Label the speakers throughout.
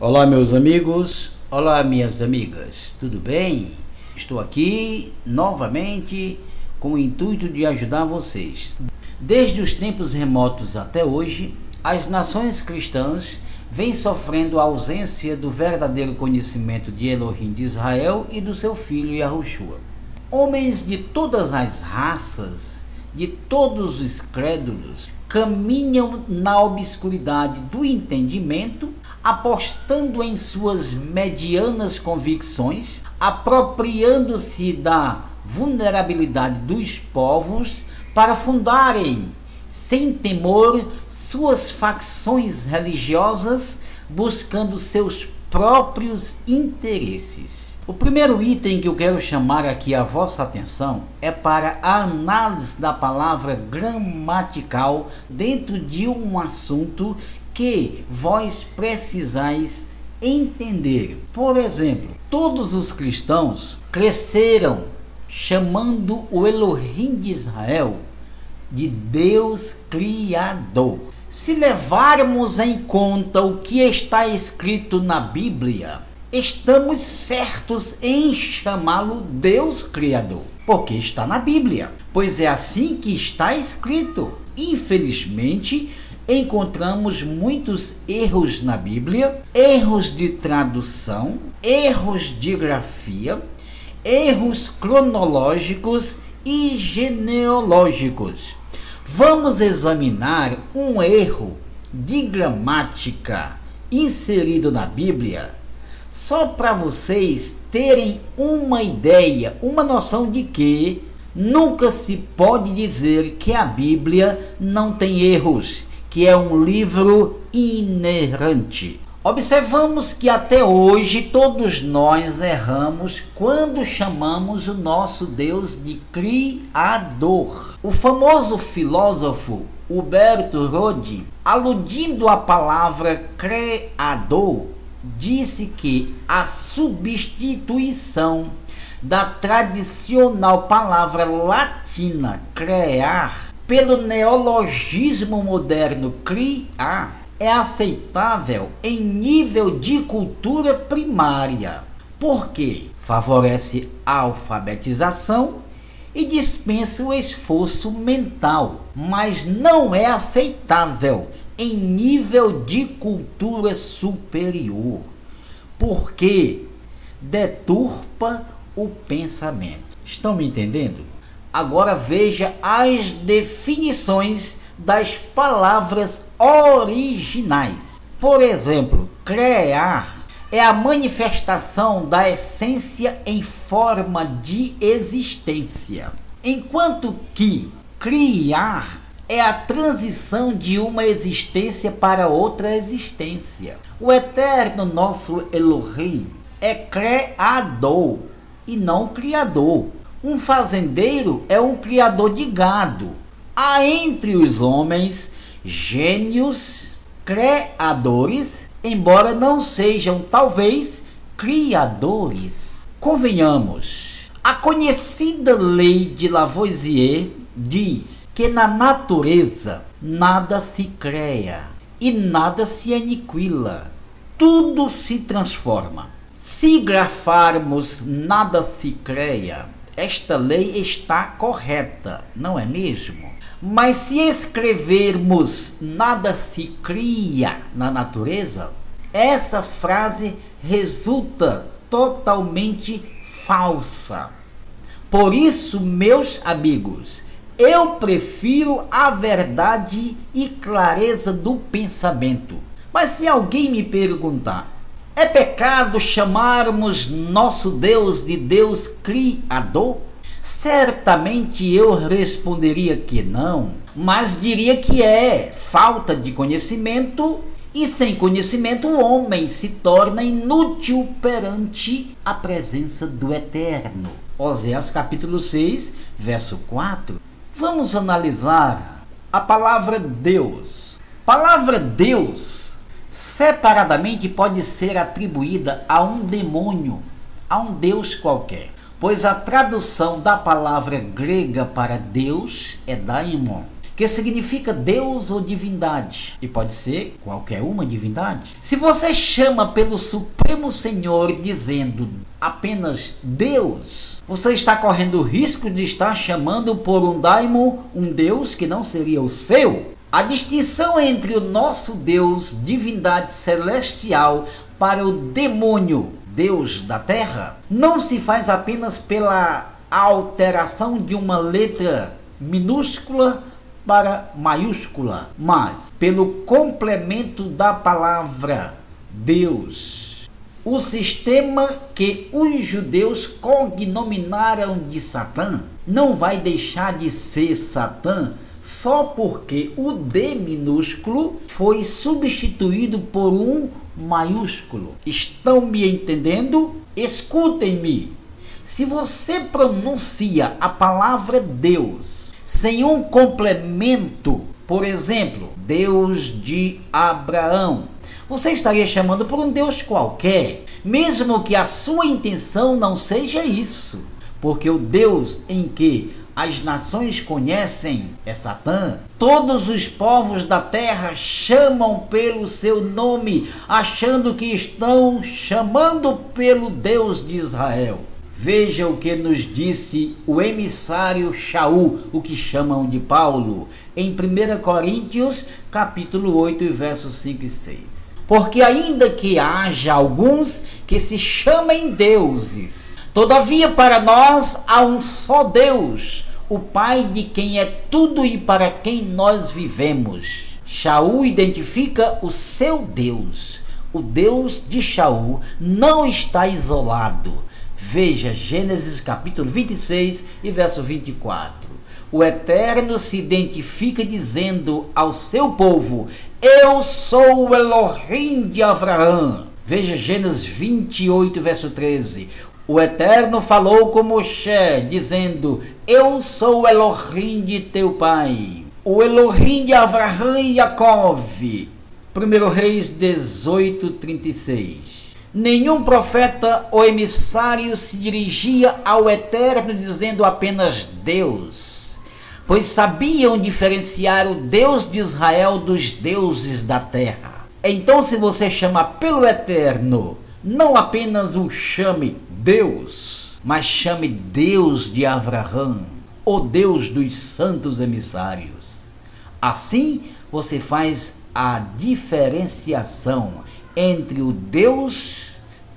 Speaker 1: Olá, meus amigos, olá, minhas amigas, tudo bem? Estou aqui novamente com o intuito de ajudar vocês. Desde os tempos remotos até hoje, as nações cristãs vêm sofrendo a ausência do verdadeiro conhecimento de Elohim de Israel e do seu filho Yahushua. Homens de todas as raças, de todos os crédulos, caminham na obscuridade do entendimento, apostando em suas medianas convicções, apropriando-se da vulnerabilidade dos povos para fundarem, sem temor, suas facções religiosas, buscando seus próprios interesses. O primeiro item que eu quero chamar aqui a vossa atenção é para a análise da palavra gramatical dentro de um assunto que vós precisais entender. Por exemplo, todos os cristãos cresceram chamando o Elohim de Israel de Deus Criador. Se levarmos em conta o que está escrito na Bíblia, estamos certos em chamá-lo Deus Criador, porque está na Bíblia, pois é assim que está escrito. Infelizmente, encontramos muitos erros na Bíblia, erros de tradução, erros de grafia, erros cronológicos e genealógicos. Vamos examinar um erro de gramática inserido na Bíblia, só para vocês terem uma ideia, uma noção de que nunca se pode dizer que a Bíblia não tem erros, que é um livro inerrante. Observamos que até hoje todos nós erramos quando chamamos o nosso Deus de Criador. O famoso filósofo Huberto Rodi, aludindo à palavra Criador, disse que a substituição da tradicional palavra latina crear pelo neologismo moderno criar é aceitável em nível de cultura primária, porque favorece a alfabetização e dispensa o esforço mental, mas não é aceitável em nível de cultura superior, porque deturpa o pensamento. Estão me entendendo? Agora veja as definições das palavras originais. Por exemplo, criar é a manifestação da essência em forma de existência, enquanto que criar é a transição de uma existência para outra existência. O eterno nosso Elohim é criador e não criador. Um fazendeiro é um criador de gado. Há entre os homens gênios criadores, embora não sejam talvez criadores. Convenhamos, a conhecida lei de Lavoisier diz que na natureza nada se cria e nada se aniquila, tudo se transforma. Se grafarmos nada se cria, esta lei está correta, não é mesmo? Mas se escrevermos nada se cria na natureza, essa frase resulta totalmente falsa. Por isso, meus amigos, eu prefiro a verdade e clareza do pensamento. Mas se alguém me perguntar, é pecado chamarmos nosso Deus de Deus Criador? Certamente eu responderia que não, mas diria que é falta de conhecimento, e sem conhecimento o homem se torna inútil perante a presença do Eterno. Oséias capítulo 6, verso 4. Vamos analisar a palavra Deus. Palavra Deus separadamente pode ser atribuída a um demônio, a um Deus qualquer, pois a tradução da palavra grega para Deus é daimon, que significa Deus ou divindade, e pode ser qualquer uma divindade. Se você chama pelo Supremo Senhor dizendo apenas Deus, você está correndo o risco de estar chamando por um daimon, um Deus que não seria o seu. A distinção entre o nosso Deus, divindade celestial, para o demônio, Deus da terra, não se faz apenas pela alteração de uma letra minúscula para maiúscula, mas pelo complemento da palavra Deus. O sistema que os judeus cognominaram de Satã não vai deixar de ser Satã só porque o D minúsculo foi substituído por um maiúsculo. Estão me entendendo? Escutem-me. Se você pronuncia a palavra Deus sem um complemento, por exemplo, Deus de Abraão, você estaria chamando por um Deus qualquer, mesmo que a sua intenção não seja isso, porque o Deus em que as nações conhecem é Satã. Todos os povos da terra chamam pelo seu nome, achando que estão chamando pelo Deus de Israel. Veja o que nos disse o emissário Shaul, o que chamam de Paulo, em 1 Coríntios, capítulo 8, versos 5 e 6. Porque ainda que haja alguns que se chamem deuses, todavia para nós há um só Deus, o Pai de quem é tudo e para quem nós vivemos. Shaul identifica o seu Deus. O Deus de Shaul não está isolado. Veja Gênesis capítulo 26 e verso 24. O Eterno se identifica dizendo ao seu povo: eu sou o Elohim de Abraão. Veja Gênesis 28, verso 13. O Eterno falou com Moshe, dizendo: eu sou o Elohim de teu pai, o Elohim de Abraão e Jacó. 1 Reis 18, 36. Nenhum profeta ou emissário se dirigia ao Eterno dizendo apenas Deus, pois sabiam diferenciar o Deus de Israel dos deuses da terra. Então, se você chama pelo Eterno, não apenas o chame Deus, mas chame Deus de Abraão, o Deus dos santos emissários. Assim, você faz a diferenciação entre o Deus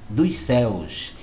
Speaker 1: dos céus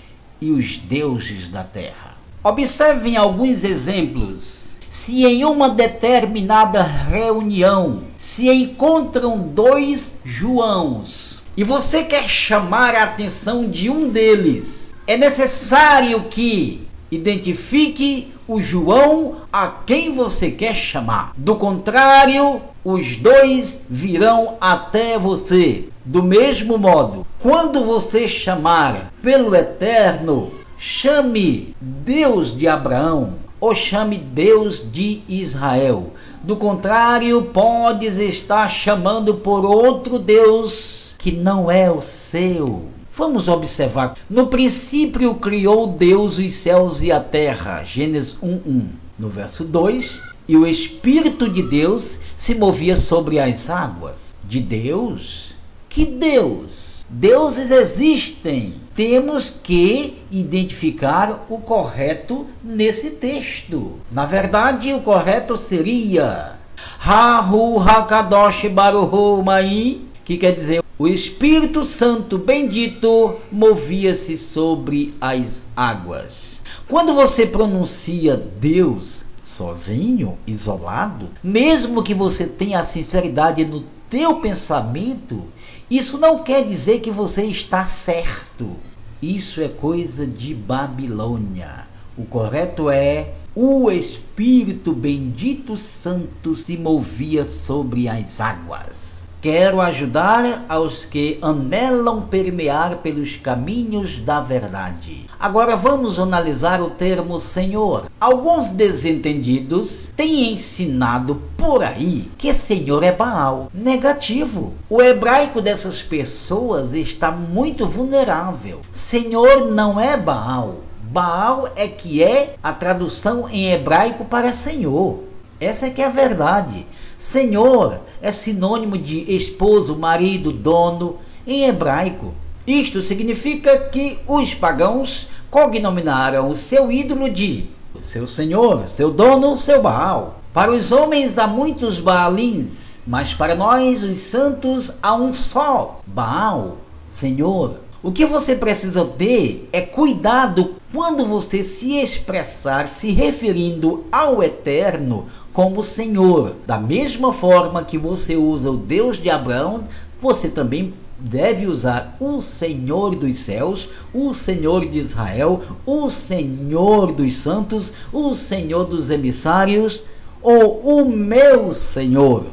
Speaker 1: e os deuses da terra. Observem alguns exemplos. Se em uma determinada reunião se encontram dois Joãos e você quer chamar a atenção de um deles, é necessário que identifique o João a quem você quer chamar. Do contrário, os dois virão até você. Do mesmo modo, quando você chamar pelo Eterno, chame Deus de Abraão ou chame Deus de Israel. Do contrário, podes estar chamando por outro Deus que não é o seu. Vamos observar. No princípio criou Deus os céus e a terra. Gênesis 1:1. No verso 2, e o Espírito de Deus se movia sobre as águas. De Deus? Que Deus? Deuses existem. Temos que identificar o correto nesse texto. Na verdade, o correto seria Rahu Hakadosh Baruhu Mai, que quer dizer o Espírito Santo bendito movia-se sobre as águas. Quando você pronuncia Deus sozinho, isolado, mesmo que você tenha a sinceridade no teu pensamento, isso não quer dizer que você está certo. Isso é coisa de Babilônia. O correto é: o Espírito bendito santo se movia sobre as águas. Quero ajudar aos que anelam permear pelos caminhos da verdade. Agora vamos analisar o termo Senhor. Alguns desentendidos têm ensinado por aí que Senhor é Baal. Negativo. O hebraico dessas pessoas está muito vulnerável. Senhor não é Baal. Baal é que é a tradução em hebraico para Senhor. Essa é que é a verdade. Senhor é sinônimo de esposo, marido, dono em hebraico. Isto significa que os pagãos cognominaram o seu ídolo de seu senhor, seu dono, seu Baal. Para os homens há muitos Baalins, mas para nós, os santos, há um só Baal, Senhor. O que você precisa ter é cuidado quando você se expressar se referindo ao Eterno como Senhor. Da mesma forma que você usa o Deus de Abraão, você também deve usar o Senhor dos céus, o Senhor de Israel, o Senhor dos santos, o Senhor dos emissários, ou o meu Senhor.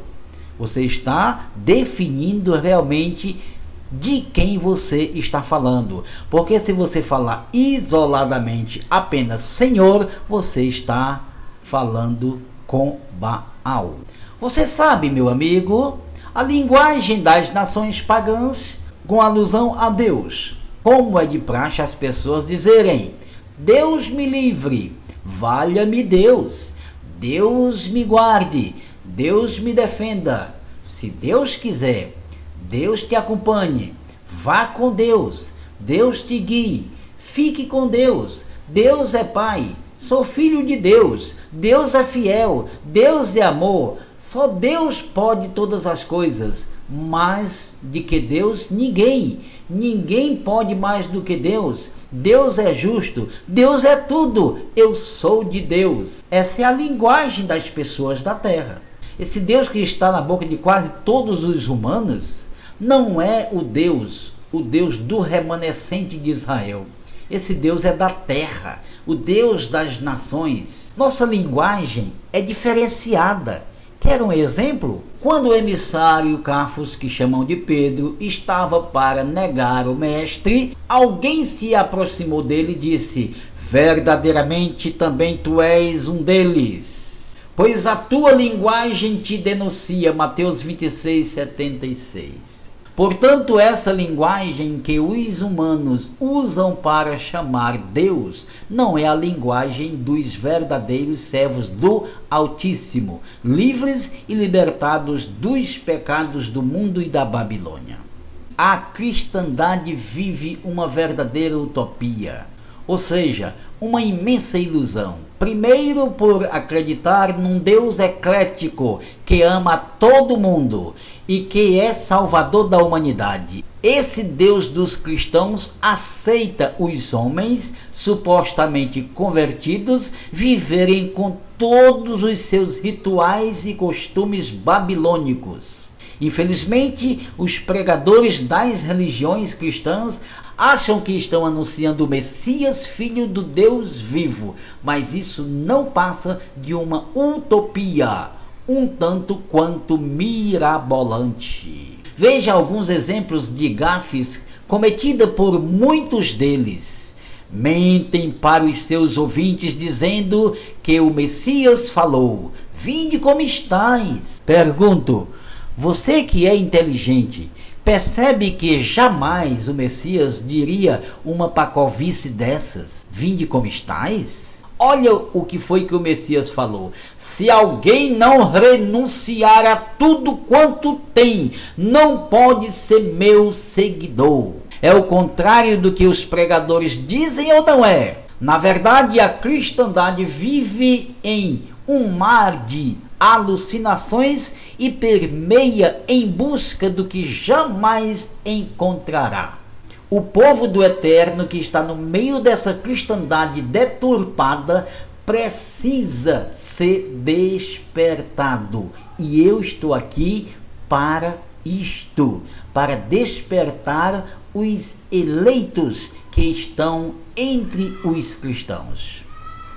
Speaker 1: Você está definindo realmente de quem você está falando. Porque se você falar isoladamente apenas Senhor, você está falando com Baal. Você sabe, meu amigo, a linguagem das nações pagãs com alusão a Deus. Como é de praxe as pessoas dizerem: Deus me livre, valha-me Deus, Deus me guarde, Deus me defenda. Se Deus quiser, Deus te acompanhe, vá com Deus, Deus te guie, fique com Deus, Deus é Pai, sou filho de Deus, Deus é fiel, Deus é amor, só Deus pode todas as coisas, mais de que Deus ninguém pode mais do que Deus, Deus é justo, Deus é tudo, eu sou de Deus. Essa é a linguagem das pessoas da terra. Esse Deus que está na boca de quase todos os humanos não é o Deus do remanescente de Israel. Esse Deus é da terra, o Deus das nações. Nossa linguagem é diferenciada. Quer um exemplo? Quando o emissário Cafos, que chamam de Pedro, estava para negar o mestre, alguém se aproximou dele e disse: verdadeiramente também tu és um deles, pois a tua linguagem te denuncia. Mateus 26, 76. Portanto, essa linguagem que os humanos usam para chamar Deus não é a linguagem dos verdadeiros servos do Altíssimo, livres e libertados dos pecados do mundo e da Babilônia. A cristandade vive uma verdadeira utopia, ou seja, uma imensa ilusão. Primeiro, por acreditar num Deus eclético que ama todo mundo e que é salvador da humanidade. Esse Deus dos cristãos aceita os homens supostamente convertidos viverem com todos os seus rituais e costumes babilônicos. Infelizmente, os pregadores das religiões cristãs acham que estão anunciando o Messias, filho do Deus vivo, mas isso não passa de uma utopia, um tanto quanto mirabolante. Veja alguns exemplos de gafes cometidas por muitos deles. Mentem para os seus ouvintes dizendo que o Messias falou: vinde como estais. Pergunto, você que é inteligente, percebe que jamais o Messias diria uma pacovice dessas? Vinde como estais? Olha o que foi que o Messias falou: se alguém não renunciar a tudo quanto tem, não pode ser meu seguidor. É o contrário do que os pregadores dizem, ou não é? Na verdade, a cristandade vive em um mar de alucinações e permeia em busca do que jamais encontrará. O povo do Eterno que está no meio dessa cristandade deturpada precisa ser despertado. E eu estou aqui para isto, para despertar os eleitos que estão entre os cristãos.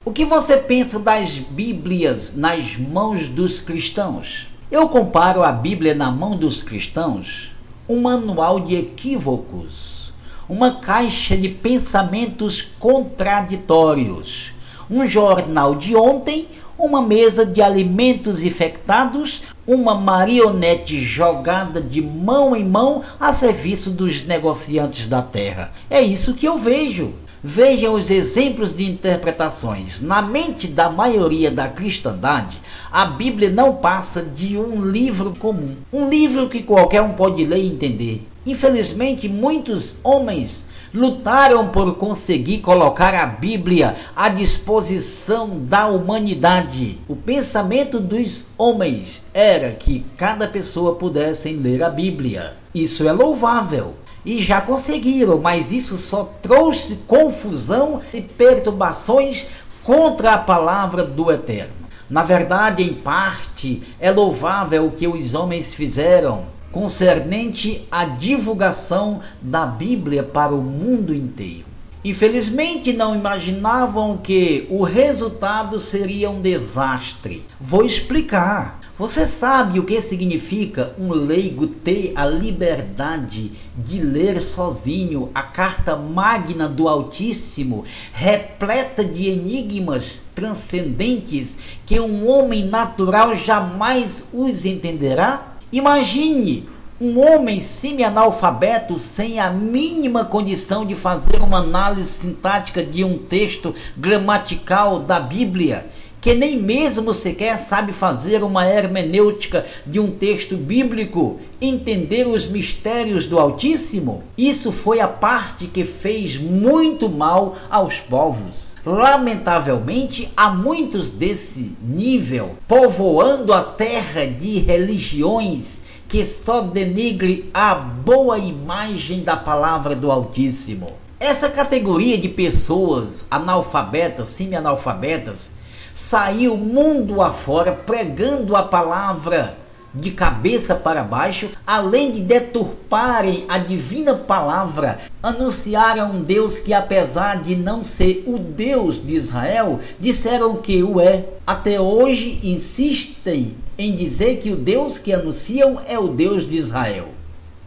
Speaker 1: O que você pensa das Bíblias nas mãos dos cristãos? Eu comparo a Bíblia na mão dos cristãos um manual de equívocos, uma caixa de pensamentos contraditórios, um jornal de ontem, uma mesa de alimentos infectados, uma marionete jogada de mão em mão a serviço dos negociantes da terra. É isso que eu vejo. Vejam os exemplos de interpretações. Na mente da maioria da cristandade, a Bíblia não passa de um livro comum. Um livro que qualquer um pode ler e entender. Infelizmente, muitos homens lutaram por conseguir colocar a Bíblia à disposição da humanidade. O pensamento dos homens era que cada pessoa pudesse ler a Bíblia. Isso é louvável. E já conseguiram, mas isso só trouxe confusão e perturbações contra a palavra do Eterno. Na verdade, em parte, é louvável o que os homens fizeram concernente à divulgação da Bíblia para o mundo inteiro. Infelizmente, não imaginavam que o resultado seria um desastre. Vou explicar. Você sabe o que significa um leigo ter a liberdade de ler sozinho a carta magna do Altíssimo, repleta de enigmas transcendentes que um homem natural jamais os entenderá? Imagine um homem semi-analfabeto sem a mínima condição de fazer uma análise sintática de um texto gramatical da Bíblia, que nem mesmo sequer sabe fazer uma hermenêutica de um texto bíblico, entender os mistérios do Altíssimo. Isso foi a parte que fez muito mal aos povos. Lamentavelmente, há muitos desse nível, povoando a terra de religiões que só denigre a boa imagem da palavra do Altíssimo. Essa categoria de pessoas analfabetas, semi-analfabetas, saiu mundo afora pregando a palavra de cabeça para baixo, além de deturparem a divina palavra, anunciaram um Deus que, apesar de não ser o Deus de Israel, disseram que o é. Até hoje insistem em dizer que o Deus que anunciam é o Deus de Israel.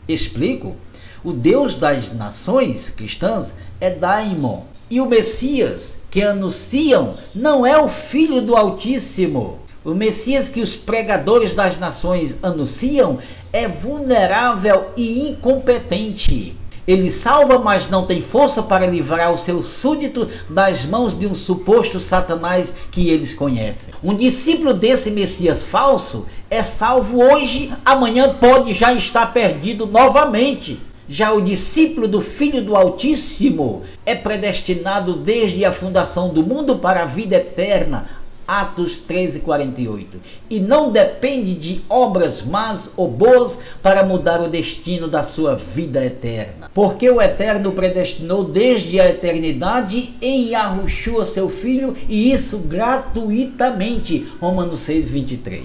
Speaker 1: Explico. O Deus das nações cristãs é Daimon. E o Messias que anunciam não é o Filho do Altíssimo. O Messias que os pregadores das nações anunciam é vulnerável e incompetente. Ele salva, mas não tem força para livrar o seu súdito das mãos de um suposto Satanás que eles conhecem. Um discípulo desse Messias falso é salvo hoje, amanhã pode já estar perdido novamente. Já o discípulo do Filho do Altíssimo é predestinado desde a fundação do mundo para a vida eterna, Atos 13:48. E não depende de obras más ou boas para mudar o destino da sua vida eterna. Porque o Eterno predestinou desde a eternidade em Yahushua, seu Filho, e isso gratuitamente. Romanos 6:23.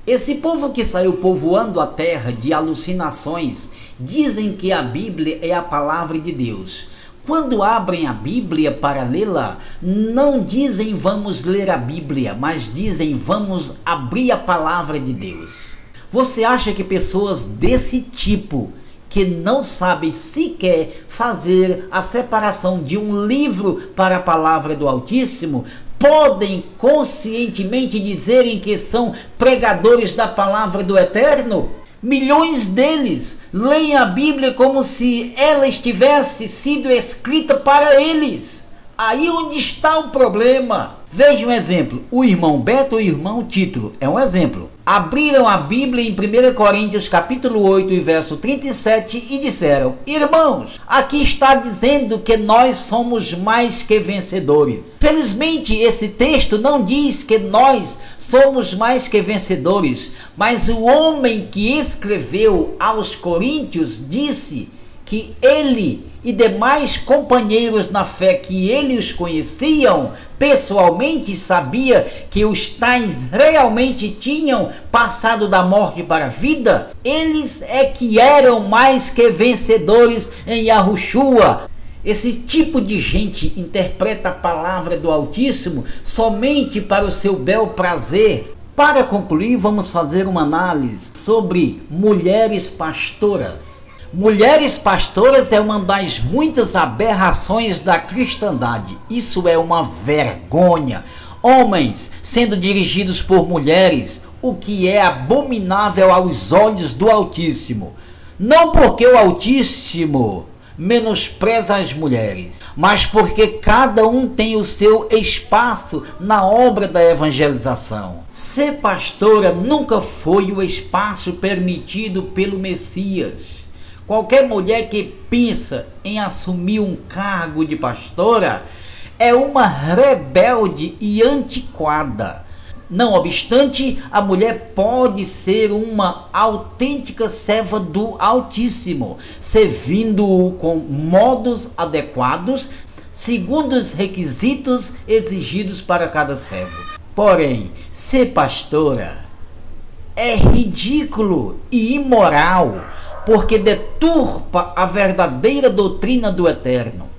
Speaker 1: Esse povo que saiu povoando a terra de alucinações, dizem que a Bíblia é a palavra de Deus. Quando abrem a Bíblia para lê-la, não dizem vamos ler a Bíblia, mas dizem vamos abrir a palavra de Deus. Você acha que pessoas desse tipo, que não sabem sequer fazer a separação de um livro para a palavra do Altíssimo, podem conscientemente dizerem que são pregadores da palavra do Eterno? Milhões deles leem a Bíblia como se ela estivesse sido escrita para eles. Aí onde está o problema? Veja um exemplo. O irmão Beto e o irmão Título é um exemplo. Abriram a Bíblia em 1 Coríntios capítulo 8 e verso 37 e disseram: irmãos, aqui está dizendo que nós somos mais que vencedores. Felizmente esse texto não diz que nós somos mais que vencedores, mas o homem que escreveu aos Coríntios disse que ele e demais companheiros na fé que ele os conheciam pessoalmente sabia que os tais realmente tinham passado da morte para a vida. Eles é que eram mais que vencedores em Yahushua. Esse tipo de gente interpreta a palavra do Altíssimo somente para o seu bel prazer. Para concluir, vamos fazer uma análise sobre mulheres pastoras. Mulheres pastoras é uma das muitas aberrações da cristandade. Isso é uma vergonha. Homens sendo dirigidos por mulheres, o que é abominável aos olhos do Altíssimo. Não porque o Altíssimo menospreza as mulheres, mas porque cada um tem o seu espaço na obra da evangelização. Ser pastora nunca foi o espaço permitido pelo Messias. Qualquer mulher que pensa em assumir um cargo de pastora é uma rebelde e antiquada. Não obstante, a mulher pode ser uma autêntica serva do Altíssimo, servindo-o com modos adequados, segundo os requisitos exigidos para cada servo. Porém, ser pastora é ridículo e imoral, porque deturpa a verdadeira doutrina do Eterno.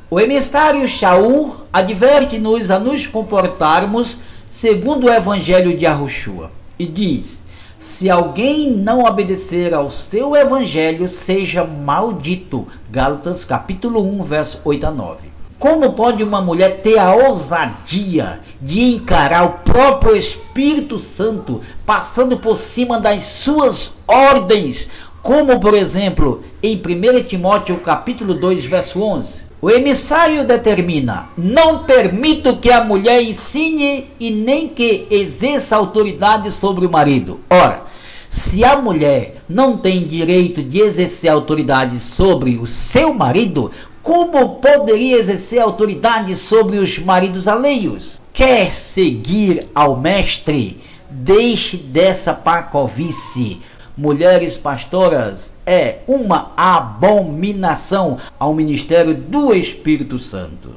Speaker 1: O emissário Shaul adverte-nos a nos comportarmos segundo o Evangelho de Yahushua e diz: se alguém não obedecer ao seu Evangelho, seja maldito. Gálatas capítulo 1, verso 8 a 9. Como pode uma mulher ter a ousadia de encarar o próprio Espírito Santo passando por cima das suas ordens, como por exemplo em 1 Timóteo capítulo 2, verso 11? O emissário determina: não permito que a mulher ensine e nem que exerça autoridade sobre o marido. Ora, se a mulher não tem direito de exercer autoridade sobre o seu marido, como poderia exercer autoridade sobre os maridos alheios? Quer seguir ao mestre? Deixe dessa pacovice. Mulheres pastoras é uma abominação ao ministério do Espírito Santo.